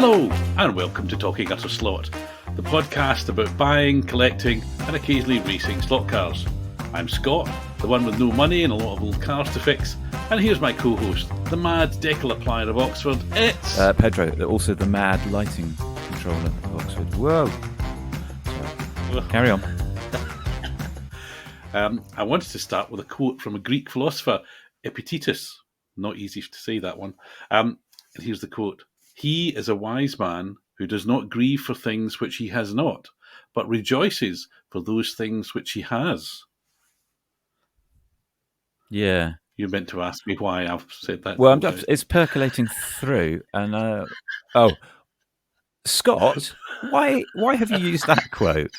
Hello, and welcome to Talking Utter Slot, the podcast about buying, collecting, and occasionally racing slot cars. I'm Scott, the one with no money and a lot of old cars to fix, and here's my co-host, the mad decal applier of Oxford. It's Pedro, also the mad lighting controller of Oxford. Whoa! Sorry. Carry on. I wanted to start with a quote from a Greek philosopher, Epictetus. Not easy to say that one. And here's the quote. He is a wise man who does not grieve for things which he has not, but rejoices for those things which he has. Yeah. You're meant to ask me why I've said that. Well, it's percolating through, and Scott, why have you used that quote?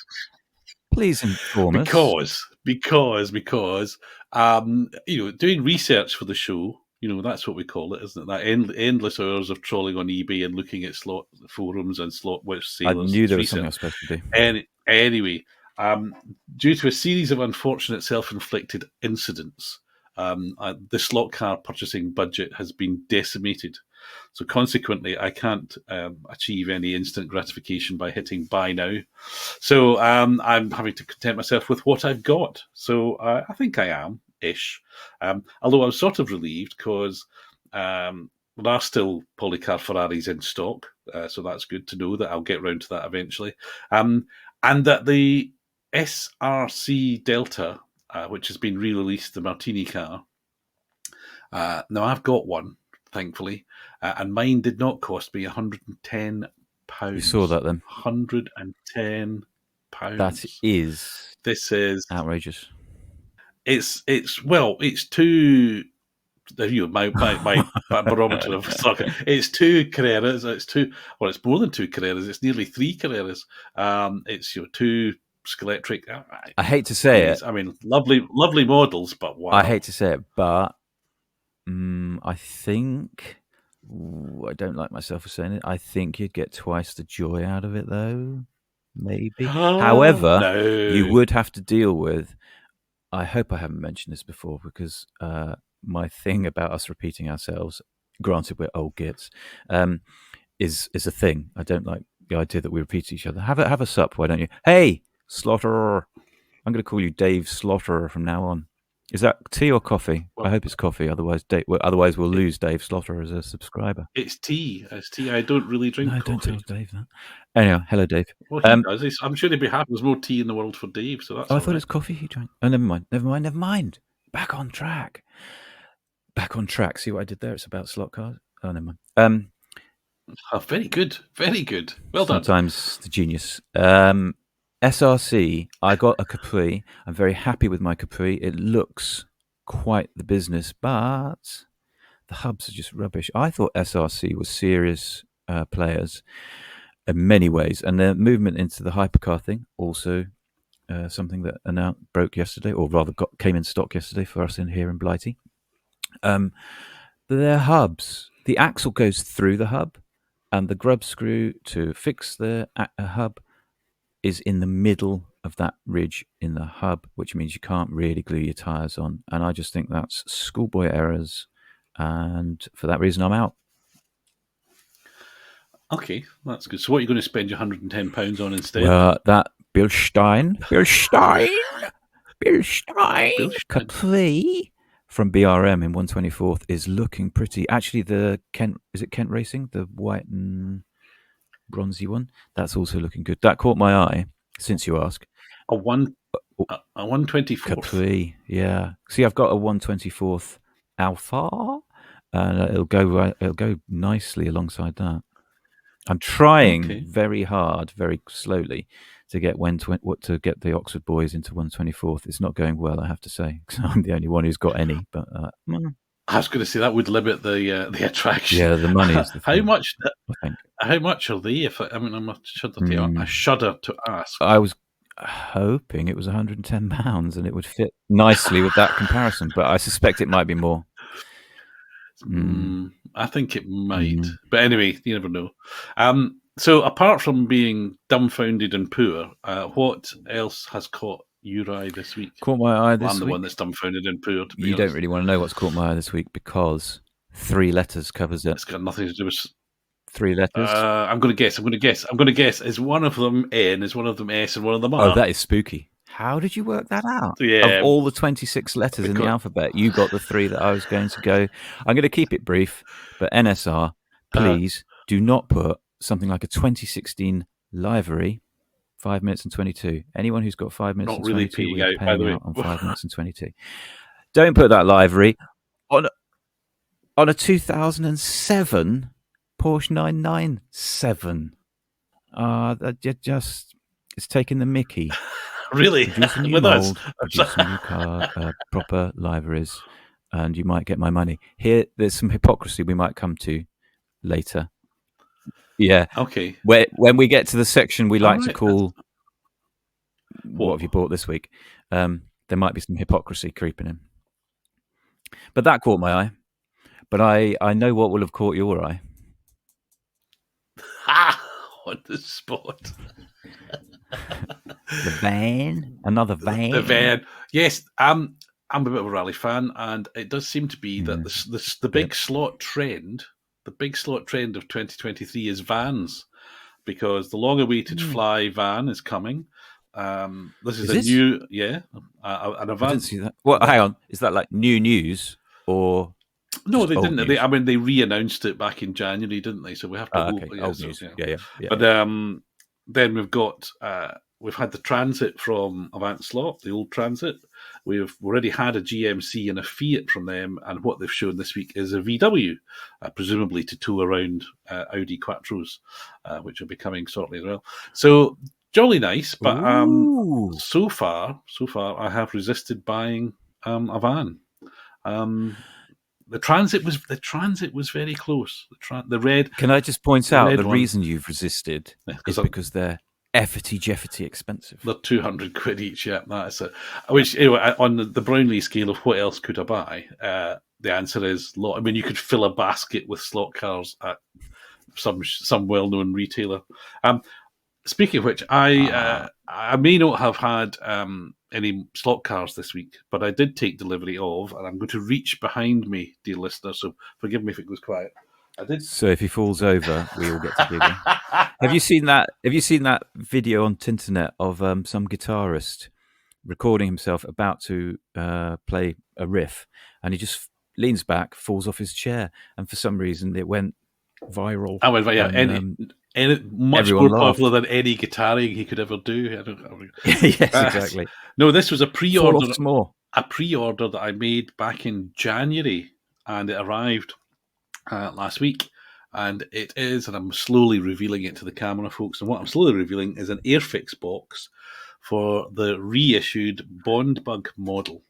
Please inform us. Because doing research for the show. That's what we call it, isn't it? That endless hours of trawling on eBay and looking at slot forums and slot which sailors. I knew there was something I was supposed to do. Anyway, due to a series of unfortunate self-inflicted incidents, the slot car purchasing budget has been decimated. So consequently, I can't achieve any instant gratification by hitting buy now. So I'm having to content myself with what I've got. So I think I am-ish. Although I'm sort of relieved because there are still polycar Ferraris in stock. So that's good to know that I'll get round to that eventually. And that the SRC Delta, which has been re-released, the Martini car, now I've got one, thankfully, and mine did not cost me £110. You saw that then? £110. This is outrageous. It's two. My barometer of stock. It's two Carreras. It's more than two Carreras. It's nearly three Carreras. It's two Skeletric. I hate to say it. I mean, lovely models, but wow. I hate to say it, but I think I don't like myself for saying it. I think you'd get twice the joy out of it, though. Maybe. However, no. You would have to deal with. I hope I haven't mentioned this before because my thing about us repeating ourselves, granted we're old gits, is a thing. I don't like the idea that we repeat each other. Have a sup, why don't you? Hey, Slaughter. I'm going to call you Dave Slaughter from now on. Is that tea or coffee? Well, I hope it's coffee. Otherwise we'll lose Dave Slaughter as a subscriber. It's tea. I don't really drink coffee. Don't tell Dave that. Anyhow, hello, Dave. Well, he does. I'm sure he'd be happy. There's more tea in the world for Dave, so that's. I thought it's coffee he drank. Oh, never mind. Back on track. See what I did there? It's about slot cars. Oh, never mind. Very good. Well done. Sometimes the genius. SRC, I got a Capri. I'm very happy with my Capri. It looks quite the business, but the hubs are just rubbish. I thought SRC was serious players in many ways, and their movement into the hypercar thing, also something that broke yesterday, or rather came in stock yesterday for us here in Blighty. Their hubs, the axle goes through the hub, and the grub screw to fix the hub is in the middle of that ridge in the hub, which means you can't really glue your tyres on. And I just think that's schoolboy errors. And for that reason, I'm out. Okay, that's good. So what are you going to spend your £110 on instead? That Bilstein Capri from BRM in 124th is looking pretty. Actually, is it Kent Racing? The white and bronzy one, that's also looking good. That caught my eye, since you ask. A 124th Capri, yeah. See, I've got a 124th Alpha, and it'll go nicely alongside that. I'm trying very hard, very slowly, to get the Oxford boys into 124th. It's not going well, I have to say, because I'm the only one who's got any. But I was going to say that would limit the attraction. Yeah, the money is the thing. How much? I think. How much are they? I shudder to ask. I was hoping it was £110 and it would fit nicely with that comparison, but I suspect it might be more. I think it might. But anyway, you never know. So apart from being dumbfounded and poor, what else has caught your eye this week? Caught my eye this week? I'm the one that's dumbfounded and poor, to be honest. Don't really want to know what's caught my eye this week because 3 letters covers it. It's got nothing to do with... 3 letters. I'm going to guess. I'm going to guess. I'm going to guess. Is one of them N? Is one of them S? And one of them Oh, R? that is spooky. How did you work that out? Of Yeah, all the 26 letters in the because alphabet, you got the 3 that I was going to go. I'm going to keep it brief, but NSR, please do not put something like a 2016 livery, 5 minutes and 22. Anyone who's got 5 minutes not and really 22, paying we are out, by paying the way. out on 5 minutes and 22. Don't put that livery on a 2007 Porsche 997. That just it's taking the mickey. Really, Produce a new with us. mold, produce a new car, proper liveries, and you might get my money. Here, there's some hypocrisy we might come to later. Yeah, Okay. when we get to the section we All like to right. call What? "What have you bought this week?" There might be some hypocrisy creeping in, but that caught my eye. But I know what will have caught your eye. Ha! On the spot. The van, another van. The van. Yes, I'm a bit of a rally fan, and it does seem to be that the big slot trend, the big slot trend of 2023 is vans, because the long-awaited Fly van is coming. This is Is a it? new, yeah, and a I didn't van. see that. Well, hang on. Is that like new news or No, just they old didn't. news? I mean, they re-announced it back in January, didn't they? So we have to hope. Okay, Yeah, old so, news. yeah. Yeah. But then we've got we've had the Transit from Avant Slot, the old Transit. We've already had a GMC and a Fiat from them, and what they've shown this week is a VW, presumably to tow around Audi Quattros, which will be coming shortly as well. So jolly nice, but Ooh. so far, I have resisted buying a van. The transit was very close. The red Can I just point the out red the one, reason you've resisted because is because they're effety jeffety expensive. they're 200 quid each. Yeah, that's it. Which anyway, on the Brownlee scale of what else could I buy? The answer is lot. I mean, you could fill a basket with slot cars at some well-known retailer. Speaking of which, I may not have had any slot cars this week, but I did take delivery of, and I'm going to reach behind me, dear listener. So forgive me if it goes quiet. I did. So if he falls over, we all get to giggle. Have you seen that? Have you seen that video on Tinternet of some guitarist recording himself about to play a riff, and he just leans back, falls off his chair, and for some reason it went viral. I went, yeah, and, much everyone more laughed. popular than any guitaring he could ever do. Yes, exactly. No, this was a Fall pre-order. off some more. A pre-order that I made back in January, and it arrived last week. And it is, and I'm slowly revealing it to the camera, folks. And what I'm slowly revealing is an Airfix box for the reissued Bond Bug model.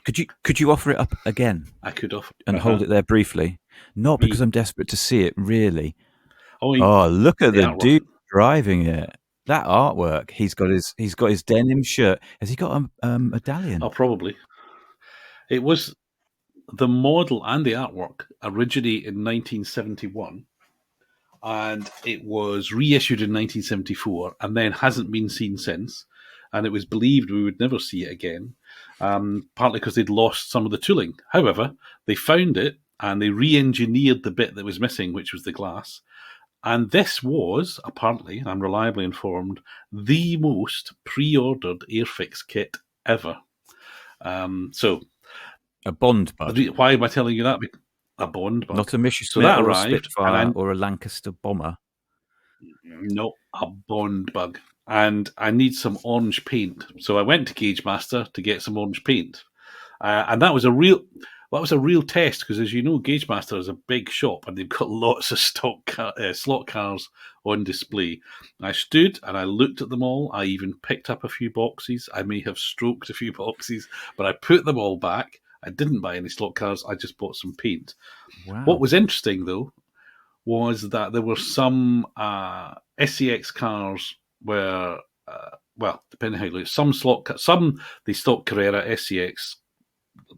Could you offer it up again? I could offer and hold it there briefly. Not because I'm desperate to see it, really. Oh, look at the artwork. dude driving it. That artwork. He's got his denim shirt. Has he got a medallion? Oh, probably. It was the model and the artwork originally in 1971, and it was reissued in 1974, and then hasn't been seen since. And it was believed we would never see it again, partly because they'd lost some of the tooling. However, they found it and they re-engineered the bit that was missing, which was the glass. And this was, apparently, I'm reliably informed, the most pre-ordered Airfix kit ever. So, a Bond bug. Why am I telling you that? A Bond bug. Not a Messerschmitt So that or arrived, a Spitfire or a Lancaster bomber. No, a Bond bug. And I need some orange paint. So I went to Gauge Master to get some orange paint. And that was a real test, because as you know, Gauge Master is a big shop and they've got lots of slot cars on display. I stood and I looked at them all. I even picked up a few boxes. I may have stroked a few boxes, but I put them all back. I didn't buy any slot cars. I just bought some paint. Wow. What was interesting, though, was that there were some SCX cars where, well, depending how you look, some they stock Carrera, SCX,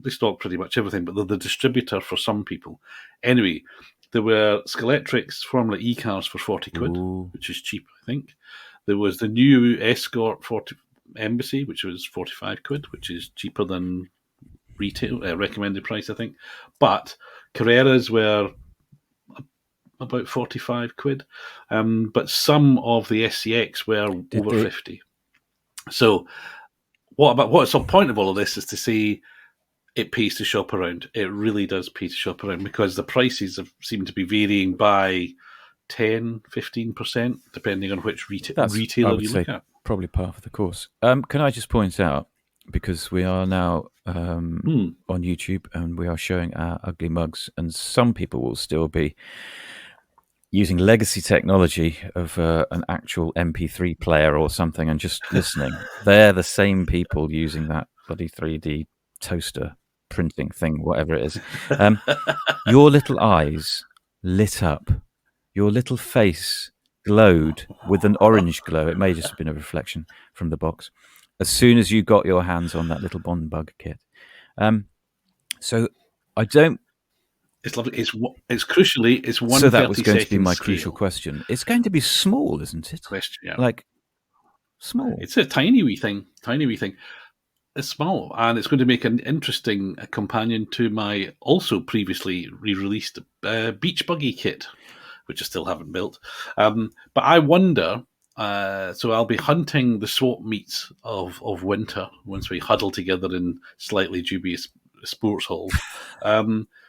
they stock pretty much everything, but they're the distributor for some people. Anyway, there were Scalextrics Formula E cars for 40 quid, which is cheap, I think. There was the new Escort 40 Embassy, which was 45 quid, which is cheaper than retail recommended price, I think. But Carreras were about 45 quid. But some of the SCX were Did over they? 50. So what's the point of all of this is to say it pays to shop around. It really does pay to shop around because the prices seem to be varying by 10, 15%, depending on which That's, I retailer would you say, look at. probably par for the course. Can I just point out, because we are now on YouTube and we are showing our ugly mugs, and some people will still be using legacy technology of an actual MP3 player or something and just listening. They're the same people using that bloody 3D toaster printing thing, whatever it is. Your little eyes lit up. Your little face glowed with an orange glow. It may just have been a reflection from the box. As soon as you got your hands on that little Bond bug kit. So I don't. It's lovely. It's crucially, it's So that was going to be 1/32 my scale. crucial question. It's going to be small, isn't it? Question, yeah. Like small. It's a tiny wee thing. Tiny wee thing. It's small, and it's going to make an interesting companion to my also previously re-released beach buggy kit, which I still haven't built. But I wonder. So I'll be hunting the swap meets of winter once we huddle together in slightly dubious sports halls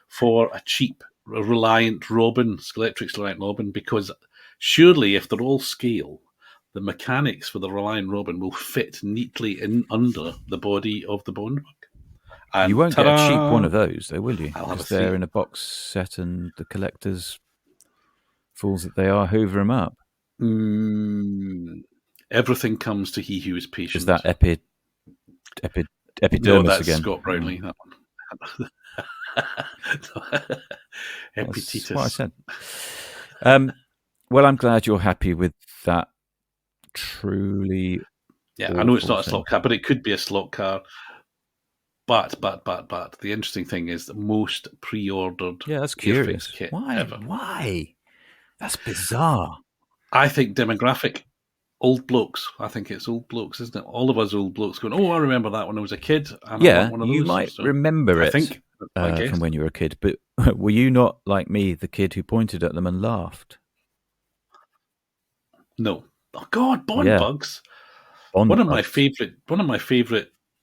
for a cheap Reliant Robin, Skeletrix Reliant Robin, because surely if they're all scale, the mechanics for the Reliant Robin will fit neatly in under the body of the Bone Bug. And you won't ta-da! get a cheap one of those, though, will you? I'll have Because a they're three. in a box set, and the collectors, fools that they are, hoover them up. Everything comes to he who is Is patient. that epidermis No, that's again? Scott Brownlee. That one. That's what I Epictetus. said. Well, I'm glad you're happy with that. Truly, Yeah, I know it's awful not a thing. slot car, but it could be a slot car. But the interesting thing is the most pre-ordered Yeah, that's Airfix curious. kit Why? ever. Why? That's bizarre. I think demographic old blokes. I think it's old blokes, isn't it? All of us old blokes going, oh, I remember that when I was a kid, and I Yeah, want one of you those. might So remember I it think that's my guess. from when you were a kid, but were you not like me, the kid who pointed at them and laughed? No. Oh God, Bond Yeah, bugs. Bond One of my bugs. favorite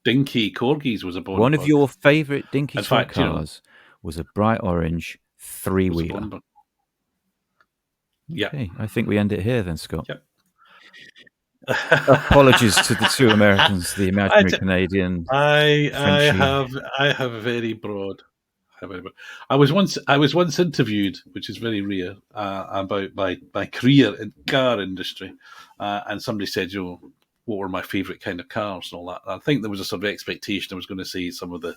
dinky corgis was a Bond One bug. of your favorite dinky In toy fact, cars was a bright orange it was a three-wheeler. Bond bug. Okay, I think we end it here then, Scott. Yep. Apologies to the two Americans, the imaginary Canadian, I Frenchy. have a very broad. I was once interviewed, which is very rare, about my career in car industry, and somebody said, you know, what were my favourite kind of cars and all that. And I think there was a sort of expectation I was going to say some of the,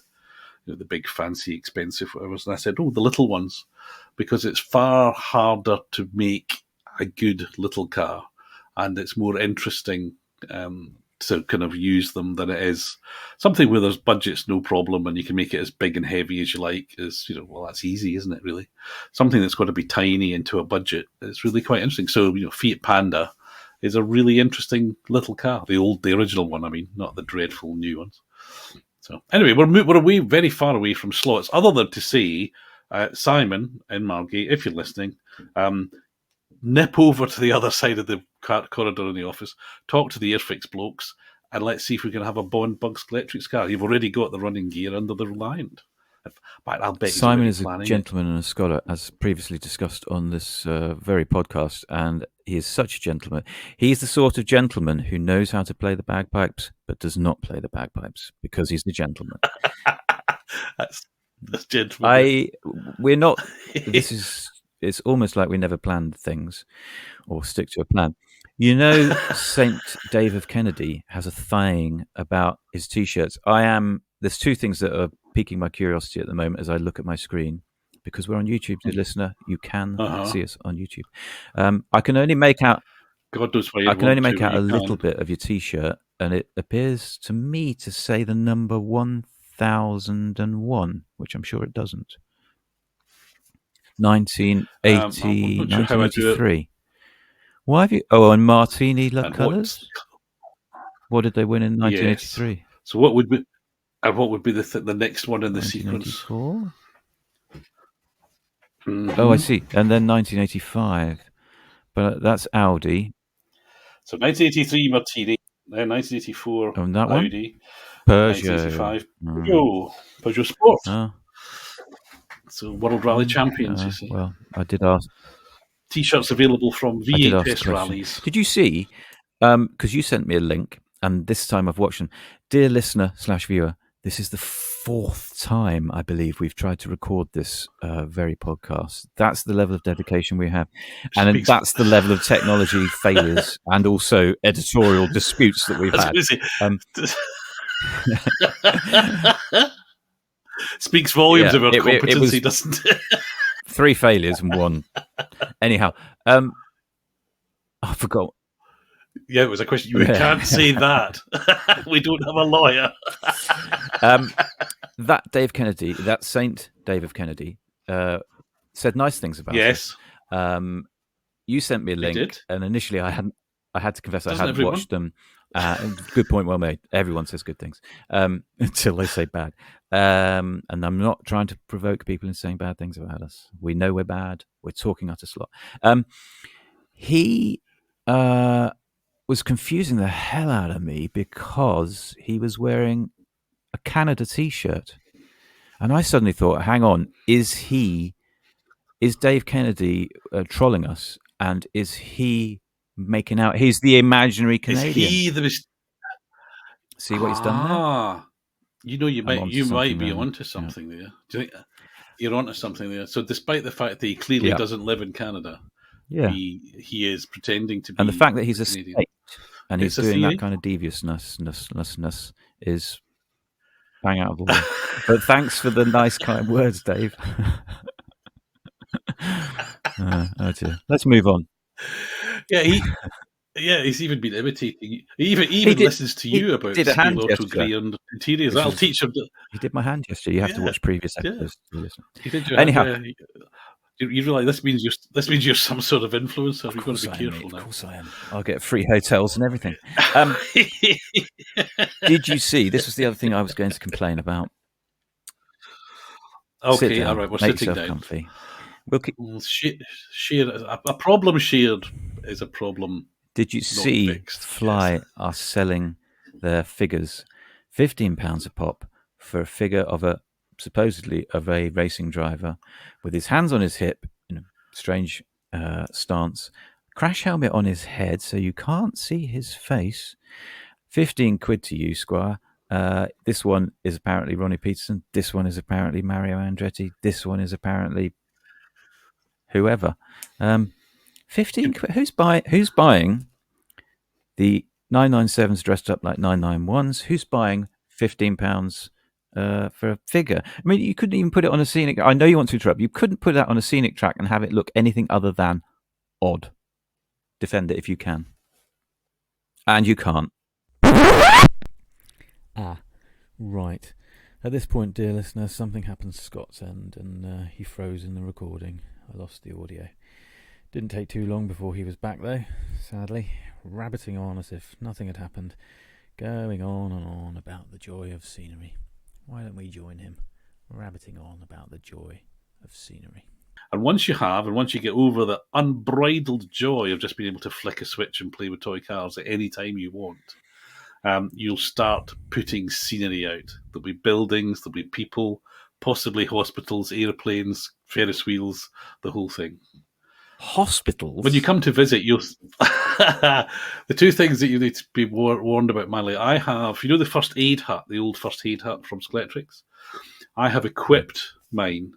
you know, the big fancy expensive ones, and I said, oh, the little ones, because it's far harder to make a good little car, and it's more interesting to kind of use them than it is something where there's budget's no problem and you can make it as big and heavy as you like. Is, you know, well, that's easy, isn't it? Really, something that's got to be tiny into a budget. It's really quite interesting. So, you know, Fiat Panda is a really interesting little car. The original one, I mean, not the dreadful new ones. So anyway, we're away very far away from slots, other than to say, Simon in Margate, if you're listening, nip over to the other side of the corridor in the office, talk to the Airfix blokes, and let's see if we can have a Bond Bugs Electrics car. You've already got the running gear under the Reliant. But I'll bet Simon is a planning gentleman and a scholar, as previously discussed on this very podcast, and he is such a gentleman. He's the sort of gentleman who knows how to play the bagpipes, but does not play the bagpipes because he's a gentleman. that's gentleman. We're not. This is. It's almost like we never planned things or stick to a plan. You know, Saint Dave of Kennedy has a thing about his T-shirts. There's two things that are piquing my curiosity at the moment as I look at my screen, because we're on YouTube, dear listener. You can see us on YouTube. I can only make out. God knows why I can only make out a you little can. bit of your T-shirt, and it appears to me to say the number 1001, which I'm sure it doesn't. 1980, I'm not sure how I do it. 1983. Why have you? Oh, and Martini La And Colours. What did they win in 1983? Yes. So what would be the next one in the sequence? 1984. Oh, I Hmm. see. And then 1985. But that's Audi. So 1983 Martini, then 1984 Oh, and that one? Audi, and Peugeot. 1985 Peugeot Sport. Oh, So World Rally Champions, you see. well, I did ask. T-shirts available from I did ask the VHS question. rallies. Did you see? Because you sent me a link, and this time I've watched them. Dear listener slash viewer, this is the fourth time I believe we've tried to record this very podcast. That's the level of dedication we have, and Speaks. that's the level of technology failures and also editorial disputes that we've I was had. going Um, to say, speaks volumes yeah, of our it competency, was doesn't it? 3 failures and 1. Anyhow, I forgot. Yeah, it was a question. You can't say that. We don't have a lawyer. That Dave Kennedy, that Saint Dave of Kennedy, said nice things about us. Yes, You sent me a they link, did. and initially I had to confess I Doesn't hadn't everyone? watched them. Good point, well made. Everyone says good things until they say bad. And I'm not trying to provoke people into saying bad things about us. We know we're bad. We're talking utter slot. He was confusing the hell out of me because he was wearing a Canada T-shirt, and I suddenly thought, "Hang on, is Dave Kennedy trolling us? And is he making out he's the imaginary Is Canadian? he the See what he's done there? You I'm onto might something be there, mate. onto Yeah. something there. Do you think you're onto something there? So, despite the fact that he clearly Yeah. doesn't live in Canada, Yeah. he is pretending to And the be fact that he's a Canadian. state and he's It's a doing that theory. kind of deviousness is bang out of the wall. But thanks for the nice, kind words, Dave. Oh dear. Let's move on. Yeah, he's even been imitating. He He even did. listens to He you about did a steel hand auto gesture, grey and interiors. which That'll is teach him. he did my hand gesture. You have to Yeah, watch previous yeah. episodes to listen. He did your hand. Anyhow, Yeah. You realize this means you're some sort of influencer. of You've got to course be I am, mate. careful Of now. course I am. I'll get free hotels and everything. Did you see? This was the other thing I was going to complain about. Sit Okay, all down. right. We're Make sitting yourself down. comfy. We'll keep, Share a problem shared is a problem did you not see fixed. Yes. Fly are selling their figures, £15 a pop for a figure of supposedly of a racing driver with his hands on his hip in a strange stance, crash helmet on his head so you can't see his face. 15 quid to you, Squire. This one is apparently Ronnie Peterson. This one is apparently Mario Andretti. This one is apparently whoever. 15 quid. Who's buying the 997s dressed up like 991s? Who's buying £15 for a figure? I mean, you couldn't even put it on a scenic. I know you want to interrupt. You couldn't put that on a scenic track and have it look anything other than odd. Defend it if you can, and you can't. Right. At this point, dear listener, something happened to Scott's end, and he froze in the recording. I lost the audio. Didn't take too long before he was back, though, sadly, rabbiting on as if nothing had happened, going on and on about the joy of scenery. Why don't we join him, rabbiting on about the joy of scenery? And once you get over the unbridled joy of just being able to flick a switch and play with toy cars at any time you want, you'll start putting scenery out. There'll be buildings, there'll be people, possibly hospitals, airplanes, Ferris wheels, the whole thing. Hospitals? When you come to visit, you'll. The two things that you need to be warned about, Miley. I have, the first aid hut, the old first aid hut from Skeletrix. I have equipped mine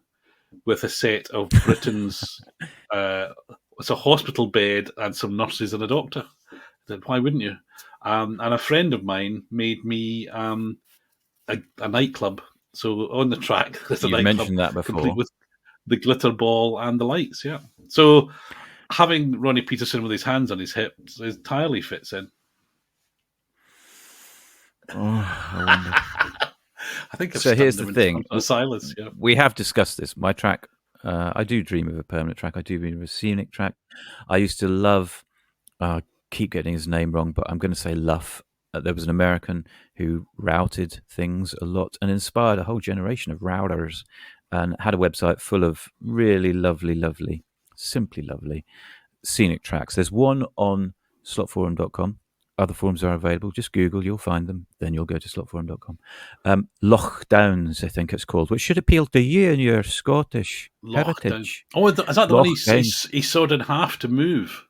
with a set of Britain's. It's a hospital bed and some nurses and a doctor. Why wouldn't you? And a friend of mine made me a nightclub. So on the track, there's a You've nightclub mentioned that before. complete with the glitter ball and the lights. Yeah. So having Ronnie Peterson with his hands on his hips entirely fits in. Oh, I wonder. I think I've So here's the thing. Silence. Yeah. We have discussed this. My track, I do dream of a permanent track. I do dream of a scenic track. I used to love, keep getting his name wrong, but I'm going to say Luff. There was an American who routed things a lot and inspired a whole generation of routers. and had a website full of really lovely, simply lovely scenic tracks. There's one on slotforum.com. Other forums are available. Just Google, you'll find them. Then you'll go to slotforum.com. Loch Downs, I think it's called, which should appeal to you and your Scottish Lockdown. heritage. Oh, is that the one Loch Downs. he sawed in half to move?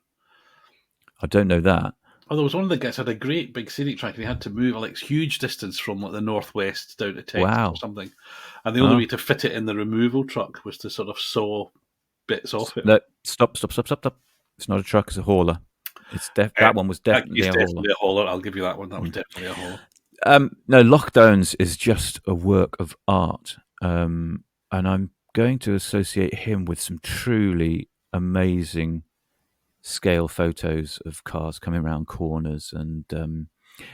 I don't know that. Oh, there was one of the guys had a great big scenic track, and he had to move like huge distance from like the northwest down to Texas or Wow. something. And the only way to fit it in the removal truck was to sort of saw bits off it. No, stop. It's not a truck, it's a hauler. That one was definitely a hauler. Definitely a hauler. I'll give you that one. That was definitely a hauler. No, Loch Downs is just a work of art. And I'm going to associate him with some truly amazing scale photos of cars coming around corners, and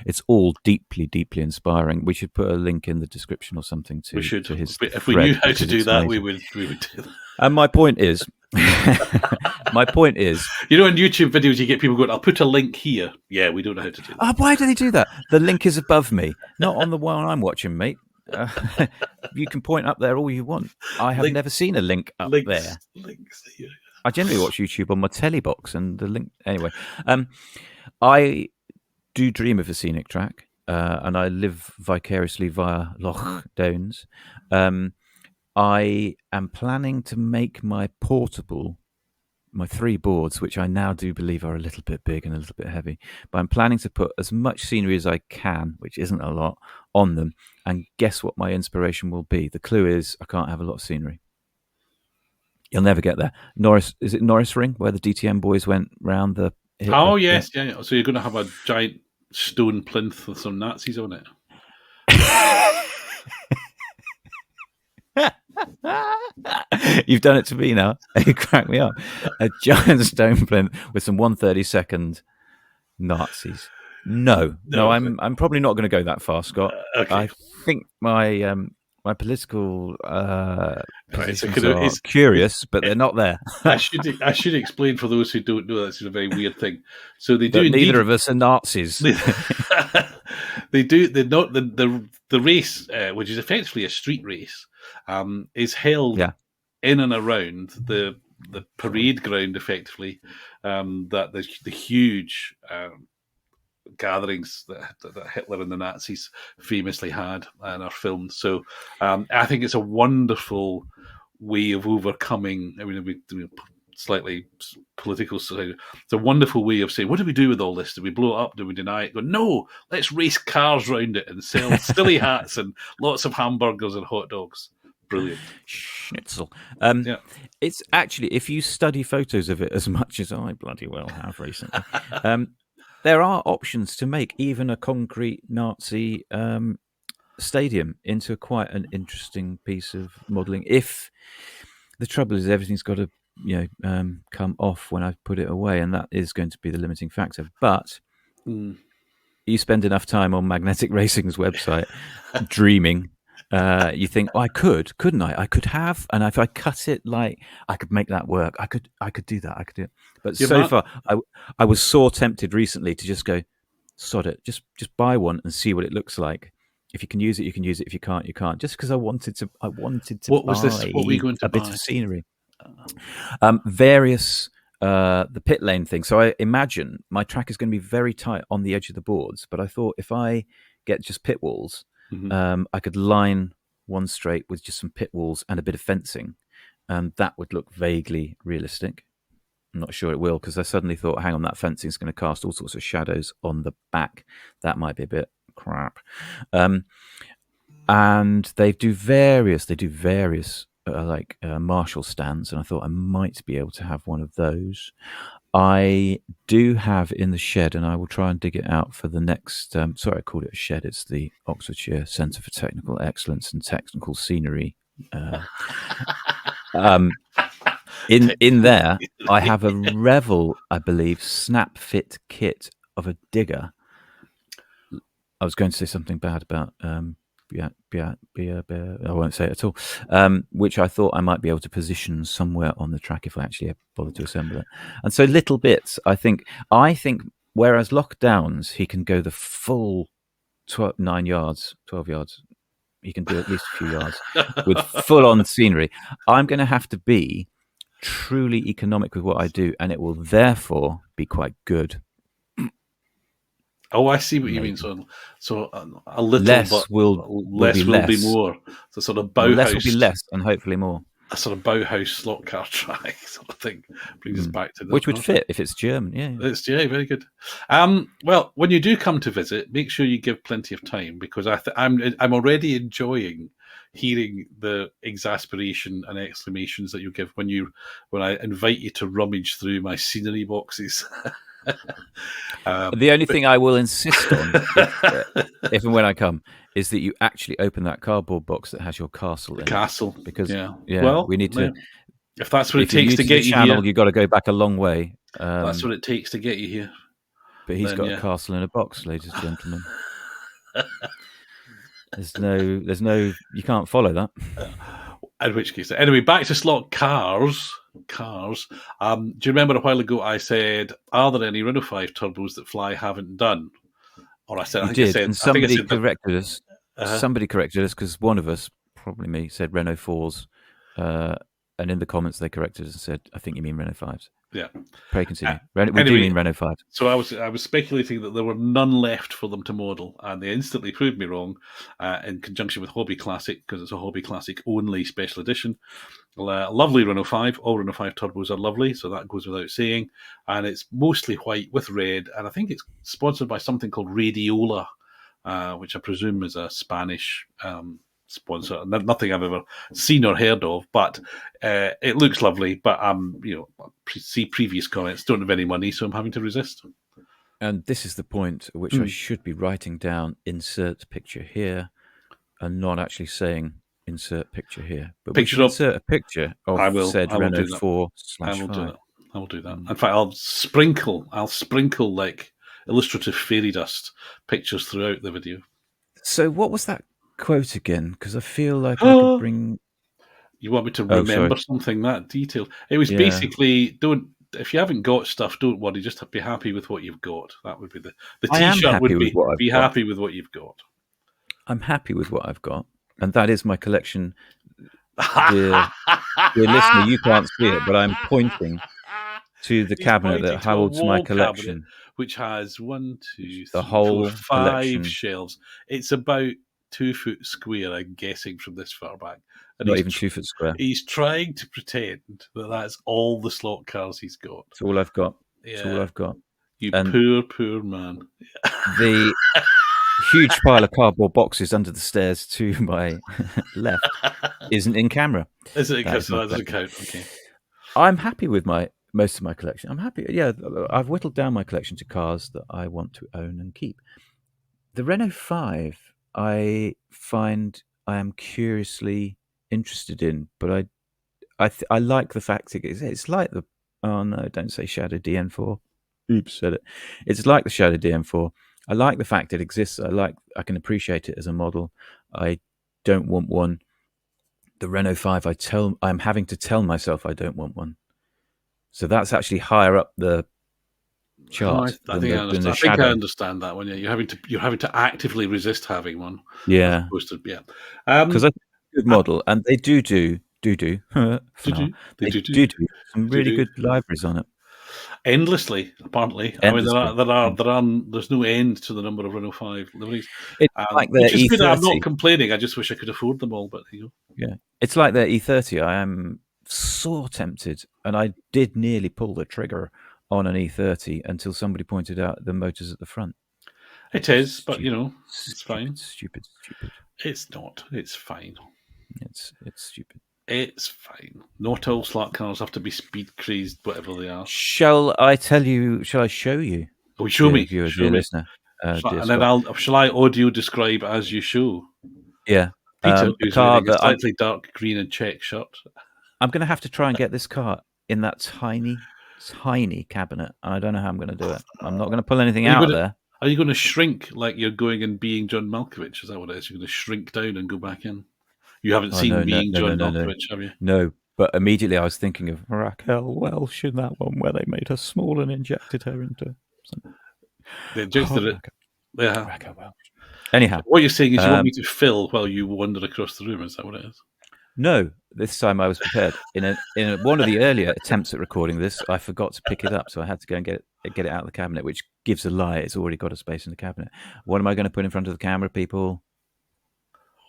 it's all deeply inspiring. We should put a link in the description or something to, We should. to his If we knew how to do that, amazing. we would do that. And my point is, you know, in YouTube videos, you get people going, "I'll put a link here." Yeah, we don't know how to do that. why do they do that? The link is above me, not on the one I'm watching, mate. You can point up there all you want. I have never seen a link up there. Links here. I generally watch YouTube on my telly box, and the link. Anyway, I do dream of a scenic track, and I live vicariously via Loch Downs. I am planning to make my 3 boards, which I now do believe are a little bit big and a little bit heavy, but I'm planning to put as much scenery as I can, which isn't a lot, on them. And guess what my inspiration will be? The clue is I can't have a lot of scenery. You'll never get there. Is it Norris Ring, where the DTM boys went round the... Oh, yes. Yeah. So you're going to have a giant stone plinth with some Nazis on it. You've done it to me now. You crack me up. A giant stone plinth with some 132nd Nazis. No, I'm probably not going to go that far, Scott. Okay. I think my political positions are curious, but they're not there. I should explain for those who don't know, that's a very weird thing. So they do. Neither of us are Nazis. They do. The race, which is effectively a street race, is held in and around the parade ground, effectively. That the huge gatherings that Hitler and the Nazis famously had and are filmed. So I think it's a wonderful way of overcoming. I mean, slightly political side. It's a wonderful way of saying, what do we do with all this? Do we blow it up? Do we deny it? Go, no, let's race cars round it and sell silly hats and lots of hamburgers and hot dogs. Brilliant. Schnitzel. It's actually, if you study photos of it as much as I bloody well have recently, there are options to make even a concrete Nazi stadium into quite an interesting piece of modelling. If the trouble is, everything's got to come off when I put it away, and that is going to be the limiting factor. But you spend enough time on Magnetic Racing's website dreaming. You think, I couldn't I? I could have, and if I cut it, I could make that work. I could do that. I could do it. But far, I was sore tempted recently to just go, sod it, just buy one and see what it looks like. If you can use it, you can use it. If you can't, you can't. Just because I wanted to. What was this? What were you going to buy? A bit of scenery. Various. The pit lane thing. So I imagine my track is going to be very tight on the edge of the boards. But I thought if I get just pit walls. I could line one straight with just some pit walls and a bit of fencing, and that would look vaguely realistic. I'm not sure it will, because I suddenly thought, hang on, that fencing is going to cast all sorts of shadows on the back. That might be a bit crap. And they do various Marshall stands, and I thought I might be able to have one of those. I do have in the shed, and I will try and dig it out for the next. Sorry, I called it a shed. It's the Oxfordshire Centre for Technical Excellence and Technical Scenery. In there, I have a Revel, I believe, snap fit kit of a digger. I was going to say something bad about I won't say it at all. Which I thought I might be able to position somewhere on the track if I actually bothered to assemble it. And so little bits, I think, whereas Loch Downs, he can go the full 12 yards, He can do at least a few yards with full-on scenery. I'm going to have to be truly economic with what I do, and it will therefore be quite good. Oh, I see what you mean. Maybe So a little, but less will be less will be less. more. So sort of Well, less will be Bauhaus, less, and hopefully more. a sort of Bauhaus slot car track sort of thing brings us back to that. Which would fit if it's German. Yeah. It's very good. Well, when you do come to visit, make sure you give plenty of time because I'm already enjoying hearing the exasperation and exclamations that you give when I invite you to rummage through my scenery boxes. The only thing I will insist on, if and when I come, is that you actually open that cardboard box that has your castle in Castle, it. Because Well, we need to. if that's what it If you're takes new to to the get you here, channel, you've got to go back a long way. that's what it takes to get you here. But he's Then, got yeah. a castle in a box, ladies and gentlemen. There's no, you can't follow that. In which case, anyway, back to slot cars. Do you remember a while ago I said, "Are there any Renault 5 turbos that Fly haven't done?" Or I said, You I think did, I said, and I think I somebody said that. corrected us. Somebody corrected us because one of us, probably me, said Renault 4s, and in the comments they corrected us and said, "I think you mean Renault 5s." Yeah. Pray continue. We do Anyway, mean Renault 5s. So I was speculating that there were none left for them to model, and they instantly proved me wrong. In conjunction with Hobby Classic, because it's a Hobby Classic only special edition. Lovely Renault 5. All Renault 5 turbos are lovely, so that goes without saying. And it's mostly white with red, and I think it's sponsored by something called Radiola, which I presume is a Spanish sponsor. Nothing I've ever seen or heard of, but it looks lovely. But see previous comments. Don't have any money, so I'm having to resist. And this is the point at which I should be writing down "insert picture here" and not actually saying "insert picture here." But we should insert a picture of said Renault 4/5. I will do that. In fact, I'll sprinkle like illustrative fairy dust pictures throughout the video. So what was that quote again? Because I feel like I could bring. You want me to remember something that detailed? It was basically, if you haven't got stuff, don't worry. Just be happy with what you've got. That would be the T-shirt would be happy with what you've got. I'm happy with what I've got, and that is my collection. Dear listener, you can't see it, but I'm pointing to the cabinet that holds my collection, which has 1, 2, 3, whole 4, 5 collection. shelves. It's about 2 foot square, I'm guessing, from this far back. And not even 2 foot square. He's trying to pretend that that's all the slot cars he's got. It's all I've got. It's all I've got. You poor man. The huge pile of cardboard boxes under the stairs to my left isn't in camera. Is it? That doesn't count. Okay. I'm happy with most of my collection. I'm happy. Yeah, I've whittled down my collection to cars that I want to own and keep. The Renault 5, I find I am curiously interested in, but I like the fact it's like the, oh no, don't say Shadow DN4. Oops, said it. It's like the Shadow DN4. I like the fact it exists. I can appreciate it as a model. I don't want one. The Renault 5, I'm having to tell myself I don't want one. So that's actually higher up the chart. I think I understand that one. Yeah, you're having to actively resist having one. Yeah, because I think it's a good model, and they do some really good libraries on it. Endlessly, apparently. Endlessly. I mean, there's no end to the number of Renault 5 liveries. It's like their E30. Good. I'm not complaining. I just wish I could afford them all. But yeah, it's like their E30. I am so tempted, and I did nearly pull the trigger on an E30 until somebody pointed out the motors at the front. It is, but it's fine. Stupid. It's not. It's fine. It's stupid. It's fine. Not all slot cars have to be speed crazed, whatever they are. Shall I show you? Oh, show me, dear listener. Shall I audio describe as you show? Yeah. Peter, who's wearing a slightly dark green and check shirt. I'm going to have to try and get this car in that tiny cabinet, and I don't know how I'm going to do it. I'm not going to pull anything out of there. Are you going to shrink like you're going and being John Malkovich? Is that what it is? You're going to shrink down and go back in? You haven't seen Being John Malkovich, have you? No, but immediately I was thinking of Raquel Welch in that one where they made her small and injected her into something. Raquel Welch. Anyhow, What you're saying is you want me um, to fill while you wander across the room. Is that what it is? no, this time I was prepared. One of the earlier attempts at recording this, I forgot to pick it up, so I had to go and get it out of the cabinet, which gives a lie. It's already got a space in the cabinet. What am I going to put in front of the camera, people?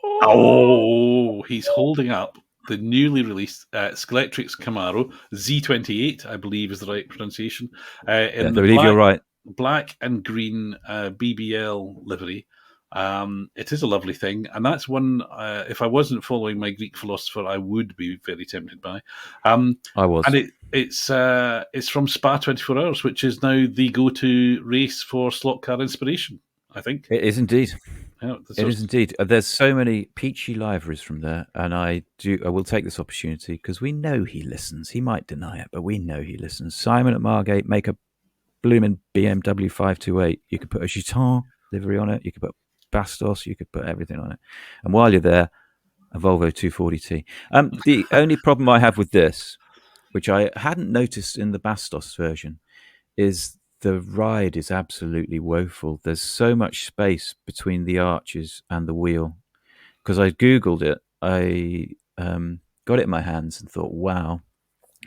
Oh, he's holding up the newly released Skeletrix Camaro Z28, I believe is the right pronunciation, Yeah, in I the believe you're right. black and green BBL livery. It is a lovely thing, and that's one. If I wasn't following my Greek philosopher, I would be very tempted by. I was. And it's from Spa 24 Hours, which is now the go-to race for slot car inspiration. I think. It is indeed. Yeah, It is indeed. There's so many peachy liveries from there, and I will take this opportunity because we know he listens. He might deny it, but we know he listens. Simon at Margate, make a blooming BMW 528. You could put a Giton livery on it. You could put Bastos. You could put everything on it. And while you're there, a Volvo 240T. The only problem I have with this, which I hadn't noticed in the Bastos version, is the ride is absolutely woeful. There's so much space between the arches and the wheel. Because I Googled it, I got it in my hands and thought, wow,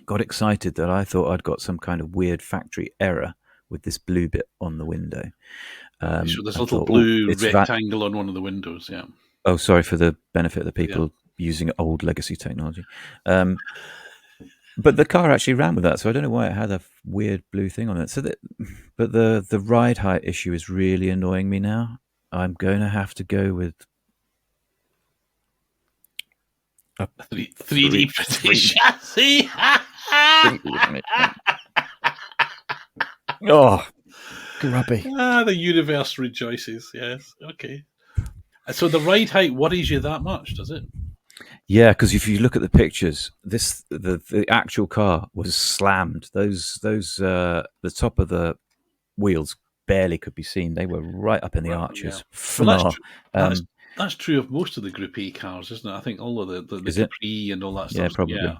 got excited that I thought I'd got some kind of weird factory error with this blue bit on the window. So there's a And little thought, oh, blue it's rectangle on one of the windows. Yeah. oh, sorry for the benefit of the Yeah. people using old legacy technology. But the car actually ran with that, so I don't know why it had a weird blue thing on it. But the ride height issue is really annoying me now. I'm going to have to go with a 3D printed chassis. Oh, grubby. The universe rejoices. Yes. Okay. So the ride height worries you that much, does it? Yeah, because if you look at the pictures, the actual car was slammed. The top of the wheels barely could be seen. They were right up in the arches. Yeah. Well, that's Phnarr. true. That's true of most of the Group A cars, isn't it? I think all of the Is it? Capri and all that Yeah, stuff. probably. Yeah.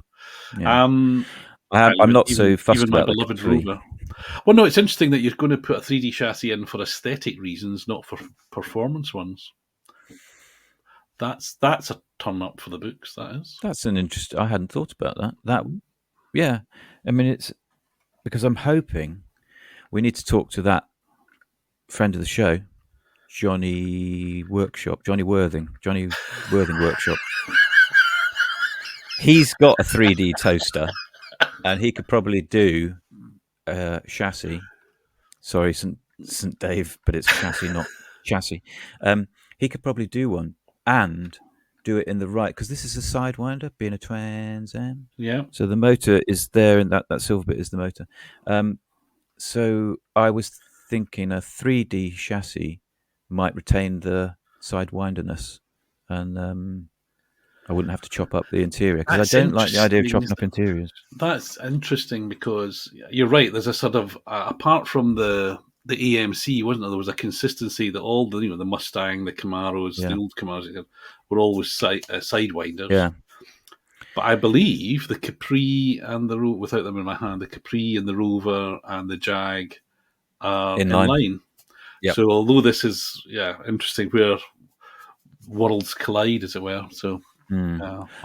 Yeah. I'm not so fussed Even my about the beloved Capri. Rover. Well, no, it's interesting that you're going to put a 3D chassis in for aesthetic reasons, not for performance ones. That's a turn up for the books. That is. That's an interest. I hadn't thought about that. Yeah. I mean, it's because I'm hoping we need to talk to that friend of the show, Johnny Worthing Workshop. He's got a 3D toaster, and he could probably do chassis. Sorry, St. Dave, but it's chassis, not chassis. He could probably do one and do it in the right, because this is a Sidewinder, being a Trans Am. Yeah. So the motor is there, and that silver bit is the motor. So I was thinking a 3D chassis might retain the Sidewinderness, and I wouldn't have to chop up the interior, because I don't like the idea of chopping up interiors. That's interesting because you're right. There's a sort of apart from the AMC, wasn't there? There was a consistency that all the the Mustang, the Camaros, the old Camaros were always sidewinders. Yeah. But I believe the Capri and the Rover, without them in my hand, the Capri and the Rover and the Jag are in line. Yep. So although this is interesting where worlds collide, as it were. So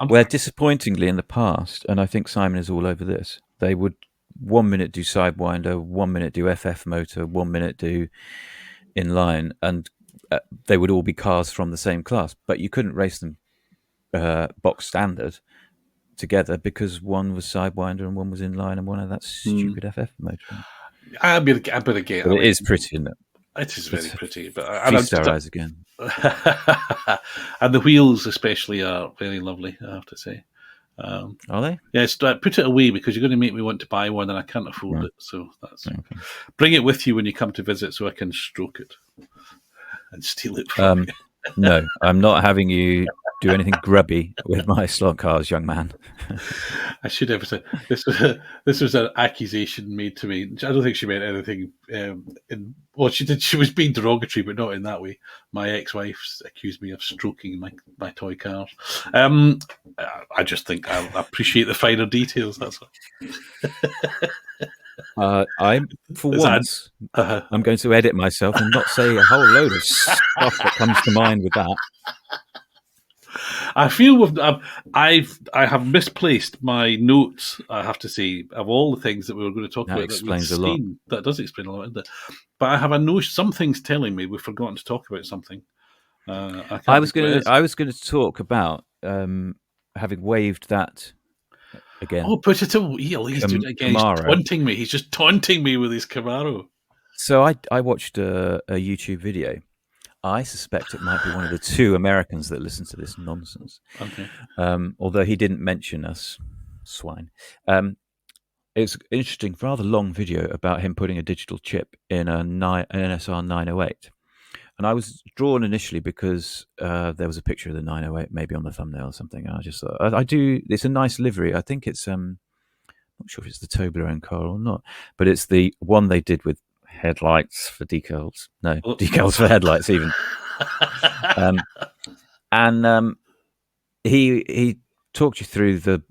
where disappointingly in the past, and I think Simon is all over this, they would 1 minute do Sidewinder, 1 minute do FF motor, 1 minute do inline, and they would all be cars from the same class, but you couldn't race them box standard together because one was Sidewinder and one was inline and one had that stupid FF motor. But again, it is pretty, isn't it? It is very pretty, but feast our eyes again. And the wheels, especially, are very lovely. I have to say. Are they? Yes, put it away because you're going to make me want to buy one, and I can't afford it. So that's bring it with you when you come to visit, so I can stroke it and steal it from you. No, I'm not having you do anything grubby with my slot cars, young man. I should have said this was an accusation made to me. I don't think she meant anything. She did. She was being derogatory, but not in that way. My ex-wife accused me of stroking my toy cars. I just think I appreciate the finer details. That's all. I, for Is that? once, Uh, I'm going to edit myself and not say a whole load of stuff that comes to mind with that. I feel I have misplaced my notes. I have to say, of all the things that we were going to talk That about that we'd explains a lot. seen, that does explain a lot, isn't it? But I have a notion. Something's telling me we've forgotten to talk about something. I can't think what it is. I was going to talk about having waved that again, Oh, put it to heel. He's doing it again. He's Camaro. taunting me. He's just taunting me with his Camaro. So I watched a YouTube video. I suspect it might be one of the two Americans that listen to this nonsense. Okay. Although he didn't mention us, swine. It's an interesting, rather long video about him putting a digital chip in an NSR 908. And I was drawn initially because there was a picture of the 908 maybe on the thumbnail or something. And I just thought, I do. It's a nice livery. I think it's not sure if it's the Toblerone car or not, but it's the one they did with headlights for decals. No, decals for headlights even. And he talked you through the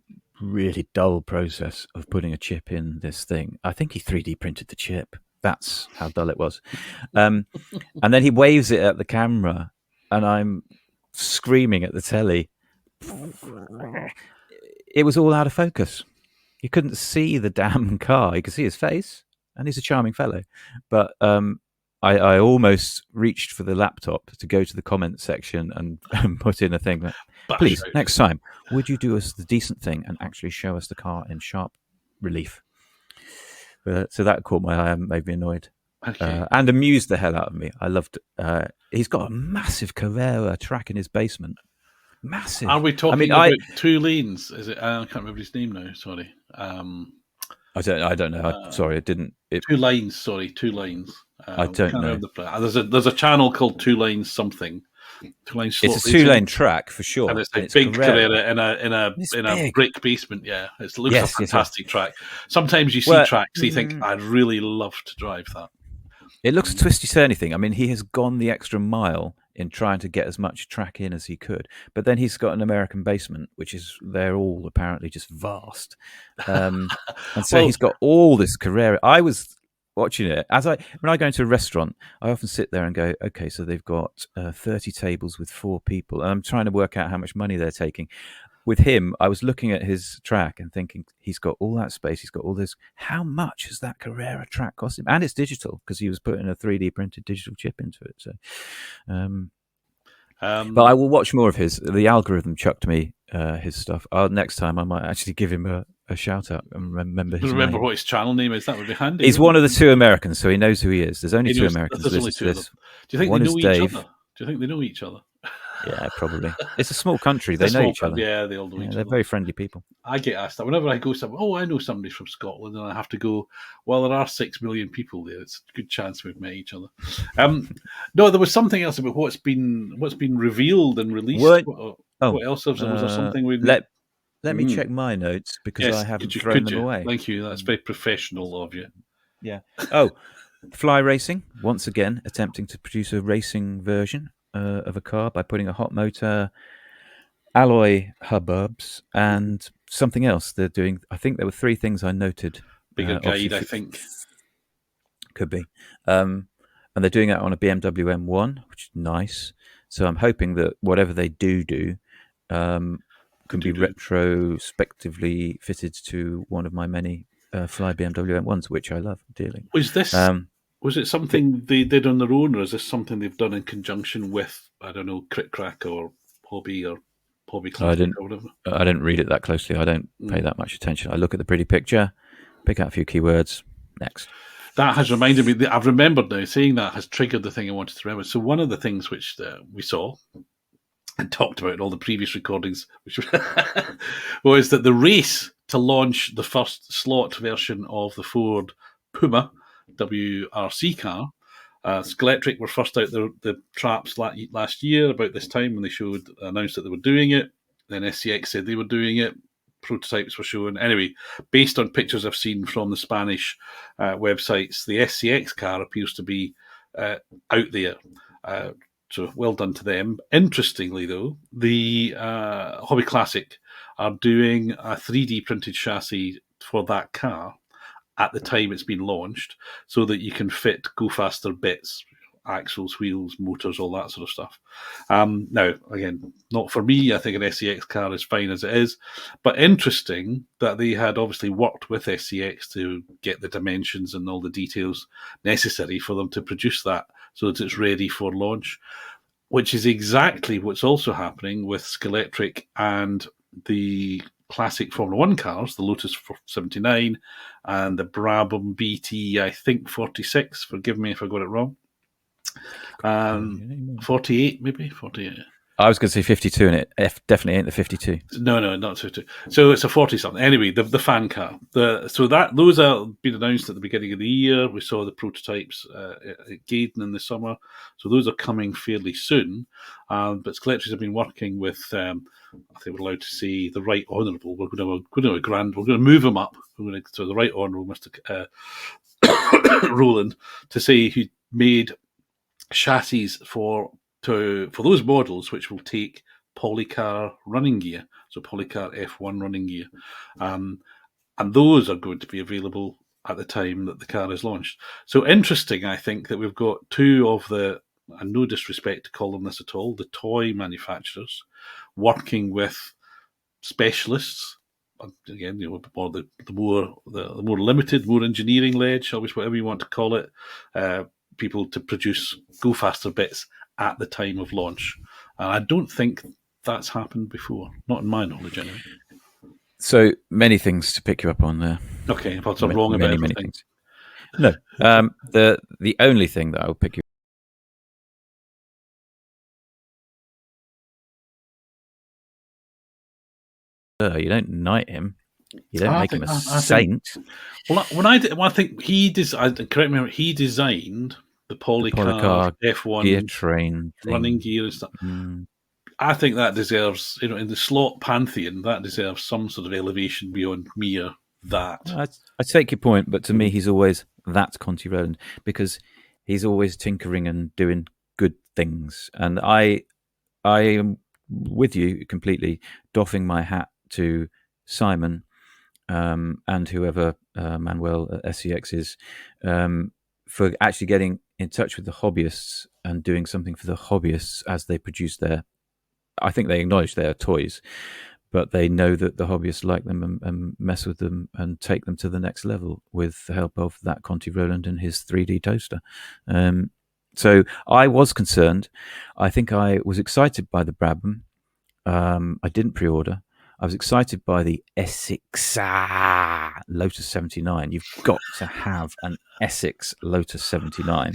really dull process of putting a chip in this thing. I think he 3D printed the chip. That's how dull it was. And then he waves it at the camera, and I'm screaming at the telly. It was all out of focus. You couldn't see the damn car. You could see his face, and he's a charming fellow. But I almost reached for the laptop to go to the comment section and put in a thing that, please, next time, would you do us the decent thing and actually show us the car in sharp relief? So that caught my eye and made me annoyed. Okay. And amused the hell out of me. I loved. He's got a massive Carrera track in his basement. Massive. Are we talking about two lanes? Is it? I can't remember his name now. Sorry. I don't know. Sorry, it didn't. Two lines. Sorry, two lines. I don't know. There's a channel called Two Lines something. Two Lines. It's a 2-lane track for sure. And it's a big Carrera in a brick basement. Yeah, it looks a fantastic track. Sometimes you see tracks, you think I'd really love to drive that. It looks a twisty turny thing. I mean, he has gone the extra mile in trying to get as much track in as he could. But then he's got an American basement, which is, they're all apparently just vast. And so he's got all this Carrera. I was watching it when I go into a restaurant, I often sit there and go, okay, so they've got 30 tables with 4 people, and I'm trying to work out how much money they're taking. With him, I was looking at his track and thinking, he's got all that space, he's got all this. How much has that Carrera track cost him? And it's digital, because he was putting a 3D printed digital chip into it. So, but I will watch more of his. The algorithm chucked me his stuff. Next time, I might actually give him a shout out and remember his name. What his channel name is. That would be handy. He's one of the 2 Americans, so he knows who he is. There's only 2 Americans. There's only 2 of them. Do you think they know each other? Do you think they know each other? Yeah, probably. It's a small country. They know each other. Yeah, they all know each other. They're very friendly people. I get asked that whenever I go somewhere. Oh, I know somebody from Scotland, and I have to go. Well, there are 6 million people there. It's a good chance we've met each other. No, there was something else about what's been revealed and released. What else? Was there something we let me check my notes, because I haven't thrown them away. Thank you. That's very professional of you. Yeah. Oh, Fly Racing once again attempting to produce a racing version of a car by putting a hot motor, alloy hubbubs, and something else they're doing. I think there were 3 things I noted. Bigger guide, I think. Could be. And they're doing that on a BMW M1, which is nice. So I'm hoping that whatever they do can be retrospectively fitted to one of my many Fly BMW M1s, which I love dearly. Was this... was it something they did on their own, or is this something they've done in conjunction with, I don't know, Crit Crack or Hobby Classic or whatever? I didn't read it that closely. I don't pay that much attention. I look at the pretty picture, pick out a few keywords, next. That has reminded me, I've remembered now, saying that has triggered the thing I wanted to remember. So one of the things which we saw and talked about in all the previous recordings, which was that the race to launch the first slot version of the Ford Puma WRC car, Skeletric were first out the traps last year about this time when they announced that they were doing it. Then SCX said they were doing it. Prototypes were shown. Anyway, based on pictures I've seen from the Spanish websites, the SCX car appears to be out there. So well done to them. Interestingly, though, the Hobby Classic are doing a 3D printed chassis for that car, at the time it's been launched, so that you can fit go faster bits, axles, wheels, motors, all that sort of stuff. Now, again, not for me. I think an SCX car is fine as it is, but interesting that they had obviously worked with SCX to get the dimensions and all the details necessary for them to produce that so that it's ready for launch, which is exactly what's also happening with Scalextric and the classic Formula One cars, the Lotus 79 and the Brabham BT, I think 46. Forgive me if I got it wrong. 48, maybe 48. I was going to say 52, and it definitely ain't the 52. No, not 52. So it's a 40 something. Anyway, the fan car. Those are been announced at the beginning of the year. We saw the prototypes at Gaydon in the summer. So those are coming fairly soon. But Scalextric have been working with, I think we're allowed to say, the Right Honourable. We're going to move him up. So the Right Honourable Mr. Rowland, to say he made chassis for those models which will take Polycar running gear, so Polycar F1 running gear, and those are going to be available at the time that the car is launched. So interesting, I think, that we've got two of the, and no disrespect to call them this at all, the toy manufacturers working with specialists. Again, the more limited, more engineering led, whatever you want to call it, people to produce go faster bits at the time of launch. And I don't think that's happened before, not in my knowledge anyway. So many things to pick you up on there. Okay, but I'm wrong about everything. Many things. No, the only thing that I will pick you you don't knight him. You don't make him a saint. I think he correct me, he designed the Polycar F1 gear train running gear and stuff. I think that deserves, in the slot pantheon, that deserves some sort of elevation beyond mere that. I take your point, but to me, he's always that Conti Roland, because he's always tinkering and doing good things. And I am with you completely, doffing my hat to Simon and whoever Manuel at SCX is, for actually getting in touch with the hobbyists and doing something for the hobbyists as they produce their. I think they acknowledge they are toys, but they know that the hobbyists like them and mess with them and take them to the next level with the help of that Conti Roland and his 3D toaster. So I was concerned. I think I was excited by the Brabham. I didn't pre-order. I was excited by the Essex Lotus 79. You've got to have an Essex Lotus 79.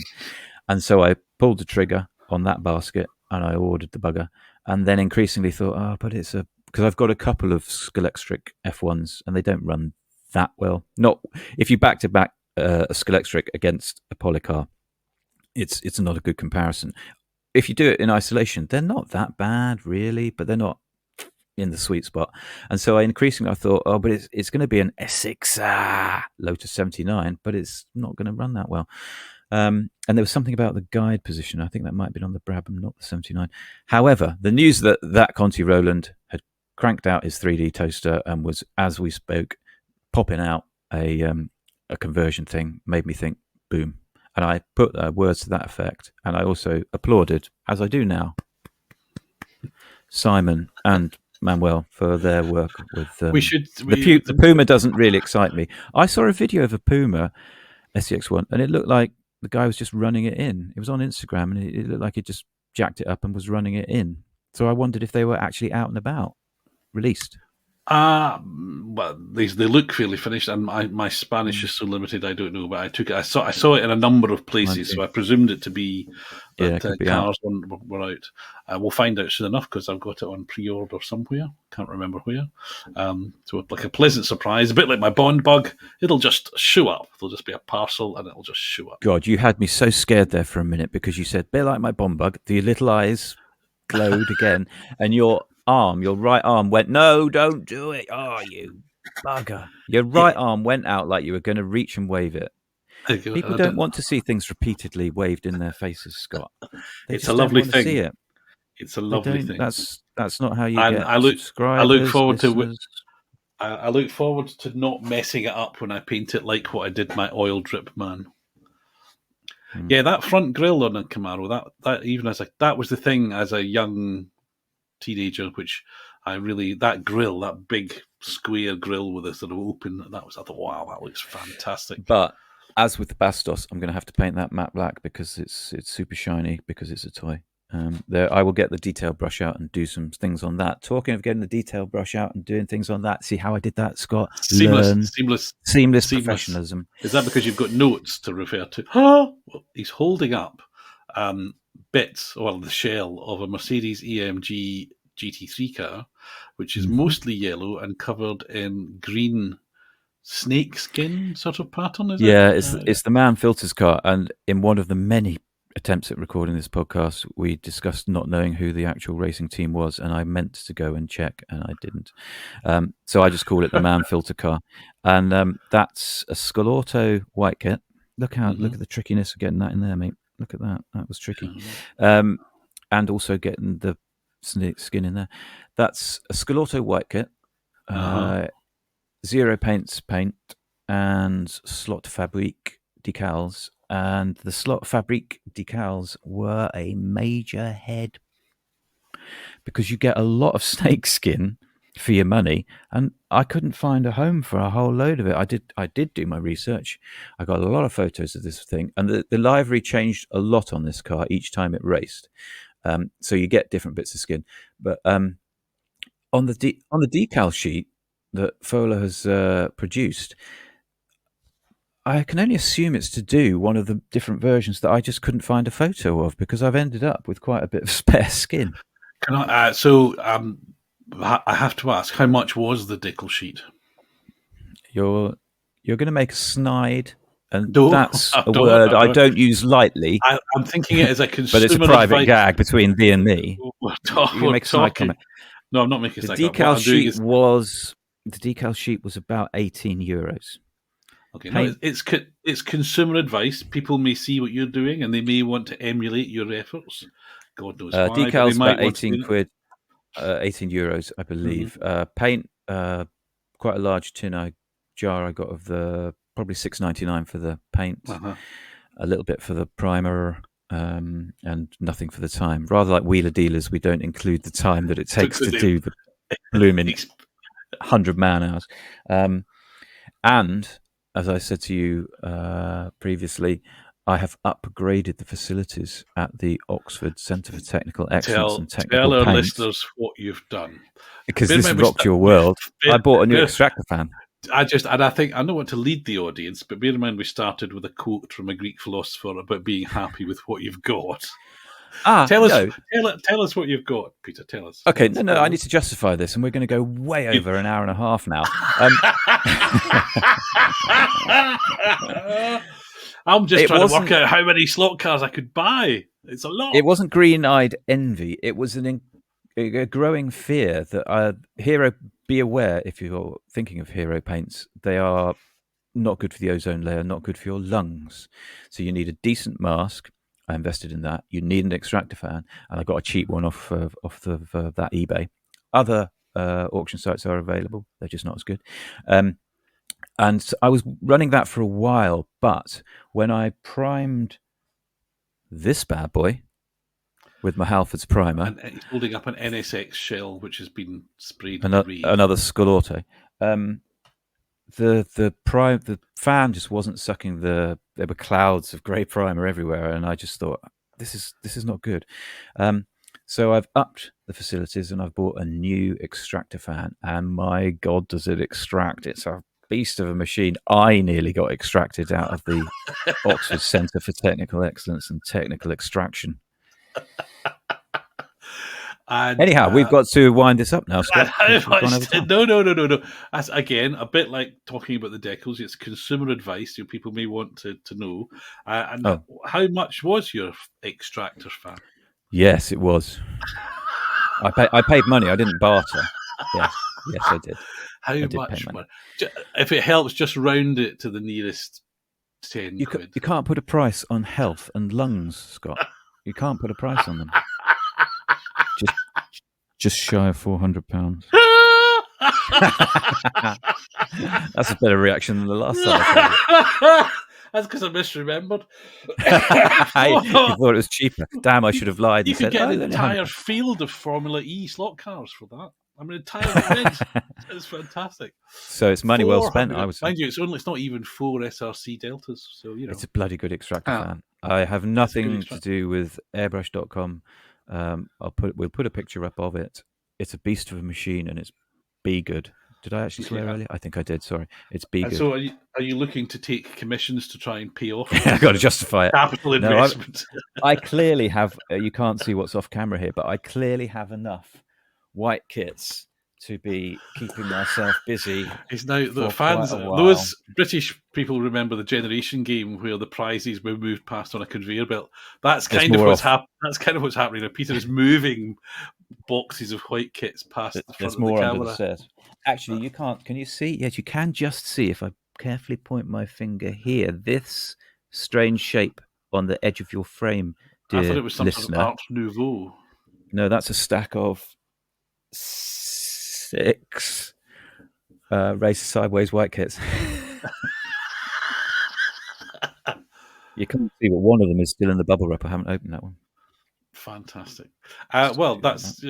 And so I pulled the trigger on that basket and I ordered the bugger. And then increasingly thought, but it's because I've got a couple of Scalextric F1s and they don't run that well. Not if you back to back a Scalextric against a Polycar, it's not a good comparison. If you do it in isolation, they're not that bad really, but they're not in the sweet spot. And so I thought, but it's going to be an Essex Lotus 79, but it's not going to run that well. And there was something about the guide position. I think that might have been on the Brabham, not the 79. However, the news that Conti Roland had cranked out his 3D toaster and was, as we spoke, popping out a conversion thing made me think, boom. And I put words to that effect. And I also applauded, as I do now, Simon and Manuel for their work with the Puma doesn't really excite me. I saw a video of a Puma SCX1 and it looked like the guy was just running it in. It was on Instagram and it looked like he just jacked it up and was running it in. So I wondered if they were actually out and about, released. Well, they look fairly finished, and my Spanish is so limited. I don't know, but I saw it in a number of places, so I presumed it to be that cars were out. We'll find out soon enough because I've got it on pre-order somewhere. Can't remember where. So like a pleasant surprise, a bit like my Bond bug. It'll just show up. There'll just be a parcel, and it'll just show up. God, you had me so scared there for a minute because you said, "Bit like my Bond bug." The little eyes glowed again, and your right arm went, no, don't do it. Oh, you bugger. Your right arm went out like you were going to reach and wave it. People don't want to see things repeatedly waved in their faces, Scott. It's a lovely thing. See it. It's a lovely thing. That's not how you get subscribers. I look forward to not messing it up when I paint it like what I did my oil drip man. Yeah, that front grille on a Camaro, that even as that was the thing as a young teenager, which that grill, that big square grill with a sort of open, I thought, wow, that looks fantastic. But as with the Bastos, I'm going to have to paint that matte black because it's super shiny because it's a toy. I will get the detail brush out and do some things on that. Talking of getting the detail brush out and doing things on that, see how I did that, Scott? Seamless professionalism. Is that because you've got notes to refer to? Well, he's holding up bits, or the shell of a Mercedes AMG GT3 car, which is mostly yellow and covered in green snake skin sort of pattern, is it? Yeah, it's the Man Filters car, and in one of the many attempts at recording this podcast, we discussed not knowing who the actual racing team was, and I meant to go and check, and I didn't. So I just call it the Man Filter car, and that's a Scalauto white kit. Look at the trickiness of getting that in there, mate. Look at that. That was tricky. And also getting the snake skin in there. That's a Scalauto white kit. Zero paints paint and Slot Fabrique decals, and the Slot Fabrique decals were a major head because you get a lot of snake skin for your money, and I couldn't find a home for a whole load of it. I did do my research. I got a lot of photos of this thing, and the livery changed a lot on this car each time it raced. So you get different bits of skin, but on the decal sheet that Fola has produced, I can only assume it's to do one of the different versions that I just couldn't find a photo of because I've ended up with quite a bit of spare skin. I have to ask, how much was the decal sheet? You're going to make a snide, and that's a word I don't use lightly. I'm thinking it as a consumer, but it's a private gag between thee and me. You make a snide comment. No, I'm not making a snide comment. The decal sheet was about €18. Okay, no, it's consumer advice. People may see what you're doing and they may want to emulate your efforts. God knows why. Decals about 18 quid, €18, I believe. Paint, quite a large tin jar I got of the probably $6.99 for the paint, a little bit for the primer, and nothing for the time. Rather like wheeler dealers, we don't include the time that it takes to do the blooming 100 man hours. And as I said to you previously, I have upgraded the facilities at the Oxford Centre for Technical Excellence and Technical Tell our Paint. listeners what you've done. Because this rocked your world. I bought a new extractor fan. I think I don't want to lead the audience, but bear in mind we started with a quote from a Greek philosopher about being happy with what you've got. Tell us what you've got, Peter. Tell us. Okay, no, I need to justify this, and we're going to go way over an hour and a half now. I'm just trying to work out how many slot cars I could buy. It's a lot. It wasn't green-eyed envy. It was a growing fear that Hero, be aware if you're thinking of Hero paints, they are not good for the ozone layer, not good for your lungs. So you need a decent mask. I invested in that. You need an extractor fan, and I got a cheap one off that eBay. Other auction sites are available; they're just not as good. And I was running that for a while, but when I primed this bad boy with my Halfords primer, and he's holding up an NSX shell which has been sprayed. Another Scalauto. The fan just wasn't sucking there were clouds of grey primer everywhere, and I just thought this is not good. So I've upped the facilities and I've bought a new extractor fan, and my God, does it extract! It's a beast of a machine. I nearly got extracted out of the Oxford Centre for Technical Excellence and Technical Extraction. And, anyhow, we've got to wind this up now, Scott. No. That's, again, a bit like talking about the decals. It's consumer advice. People may want to know. How much was your extractor fan? Yes, it was. I paid money. I didn't barter. Yes, I did. How much money? If it helps, just round it to the nearest 10 quid. You can't put a price on health and lungs, Scott. You can't put a price on them. Just shy of £400. That's a better reaction than the last time I That's because I misremembered. Hey, you thought it was cheaper. Damn, I should have lied You and could said, get "Oh, an only entire field of Formula E slot cars for that. I mean, entire grids. It's fantastic. So it's money well spent, 400 I would say. Mind you, it's not even 4 SRC Deltas, so you know. It's a bloody good extractor fan. I have nothing to do with airbrush.com. We'll put a picture up of it. It's a beast of a machine, and it's be good. Did I actually swear earlier? I think I did. Sorry, it's be good. So are you looking to take commissions to try and pay off? I've got to justify it. Capital investment. I clearly have. You can't see what's off camera here, but I clearly have enough white kits to be keeping myself busy. It's now the fans. Those British people remember the Generation game where the prizes were moved past on a conveyor belt. That's kind of what's happening. That's kind of what's happening now. Peter is moving boxes of white kits past the front of the camera. Under the stairs. Actually, you can't. Can you see? Yes, you can just see if I carefully point my finger here. This strange shape on the edge of your frame, dear I thought it was some listener. sort of Art Nouveau. No, that's a stack of 6 race sideways white kits. You can't see, but one of them is still in the bubble wrap. I haven't opened that one. Fantastic. Well, that's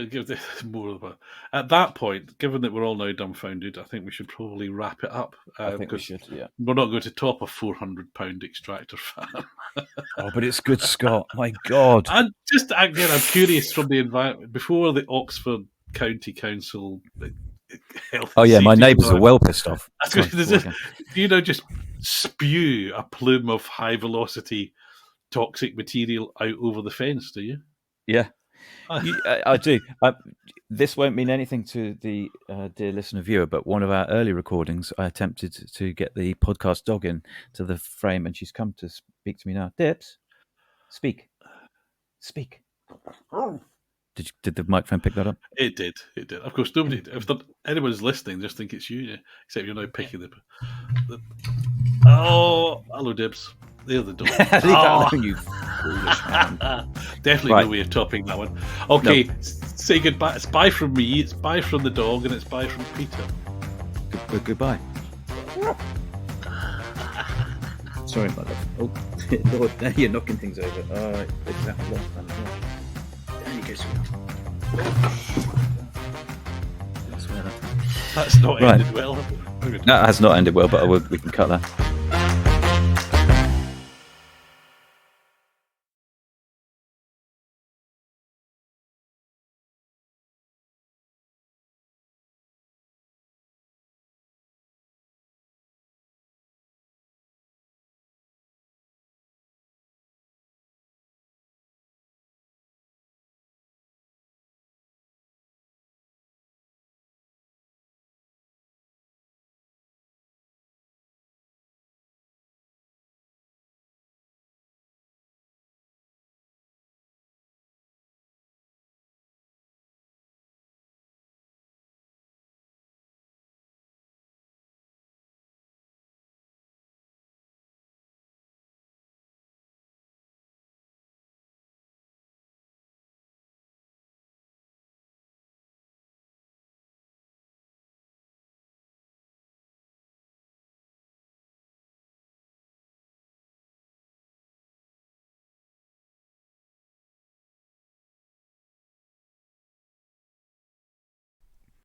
more of a. At that point, given that we're all now dumbfounded, I think we should probably wrap it up. I think we should. Yeah, we're not going to top a £400 extractor fan. Oh, but it's good, Scott. My God. And just again, I'm curious from the environment before the Oxford County Council. Oh yeah, my neighbours are well pissed off. Do you know just spew a plume of high velocity toxic material out over the fence? Do you? Yeah, I do. This won't mean anything to the dear listener viewer, but one of our early recordings, I attempted to get the podcast dog in to the frame, and she's come to speak to me now. Dips, speak. Did the microphone pick that up? It did. Of course, nobody. If anyone's listening, just think it's you. Except you're now picking the. Oh, hello, Dibs. They're the dog. You foolish man. Definitely no way of topping that one. Okay, say goodbye. It's bye from me. It's bye from the dog, and it's bye from Peter. Goodbye. Sorry, my love. Oh, Lord, now you're knocking things over. All right, it's that lot. There you go, That's not ended well. That has not ended well, but we can cut that.